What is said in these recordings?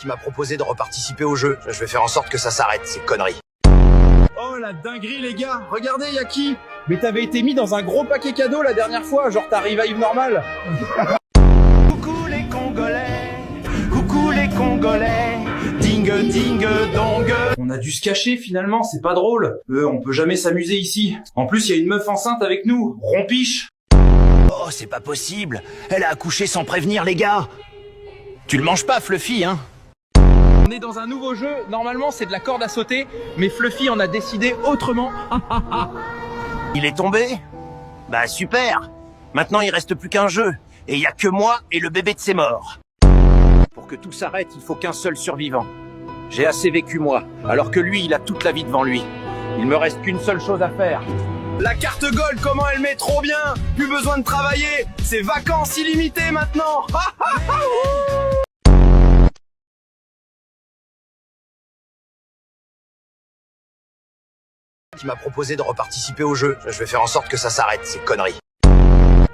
qui m'a proposé de reparticiper au jeu. Je vais faire en sorte que ça s'arrête, ces conneries. Oh la dinguerie les gars, regardez y'a qui? Mais t'avais été mis dans un gros paquet cadeau la dernière fois, genre ta revive normale. Coucou les Congolais, coucou les Congolais, ding ding dong. On a dû se cacher finalement, c'est pas drôle. On peut jamais s'amuser ici. En plus, il y a une meuf enceinte avec nous, rompiche. Oh, c'est pas possible. Elle a accouché sans prévenir, les gars. Tu le manges pas, Fluffy, hein? On est dans un nouveau jeu, normalement c'est de la corde à sauter, mais Fluffy en a décidé autrement. Il est tombé? Bah super. Maintenant, il reste plus qu'un jeu. Et il y a que moi et le bébé de ses morts. Pour que tout s'arrête, il faut qu'un seul survivant. J'ai assez vécu, moi, alors que lui, il a toute la vie devant lui. Il me reste qu'une seule chose à faire. La carte Gold, comment elle met trop bien. Plus besoin de travailler, c'est vacances illimitées maintenant. Qui m'a proposé de reparticiper au jeu. Je vais faire en sorte que ça s'arrête, ces conneries.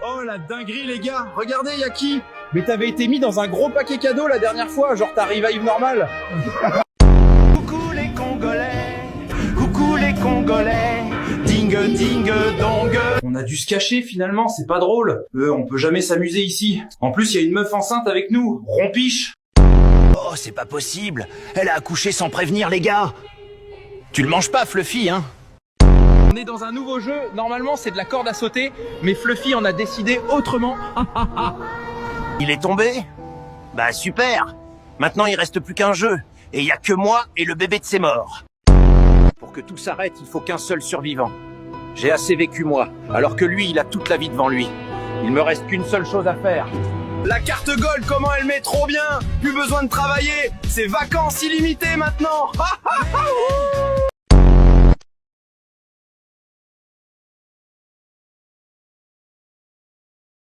Oh la dinguerie les gars, regardez y'a qui? Mais t'avais été mis dans un gros paquet cadeau la dernière fois, genre ta revive normale. Coucou les Congolais, coucou les Congolais, ding ding dong. On a dû se cacher finalement, c'est pas drôle. On peut jamais s'amuser ici. En plus, il y a une meuf enceinte avec nous, rompiche. Oh, c'est pas possible. Elle a accouché sans prévenir, les gars. Tu le manges pas, Fluffy, hein? On est dans un nouveau jeu, normalement c'est de la corde à sauter, mais Fluffy en a décidé autrement. Il est tombé? Bah super. Maintenant, il reste plus qu'un jeu. Et il y a que moi et le bébé de ses morts. Pour que tout s'arrête, il faut qu'un seul survivant. J'ai assez vécu, moi, alors que lui, il a toute la vie devant lui. Il me reste qu'une seule chose à faire. La carte Gold, comment elle met trop bien. Plus besoin de travailler, c'est vacances illimitées maintenant.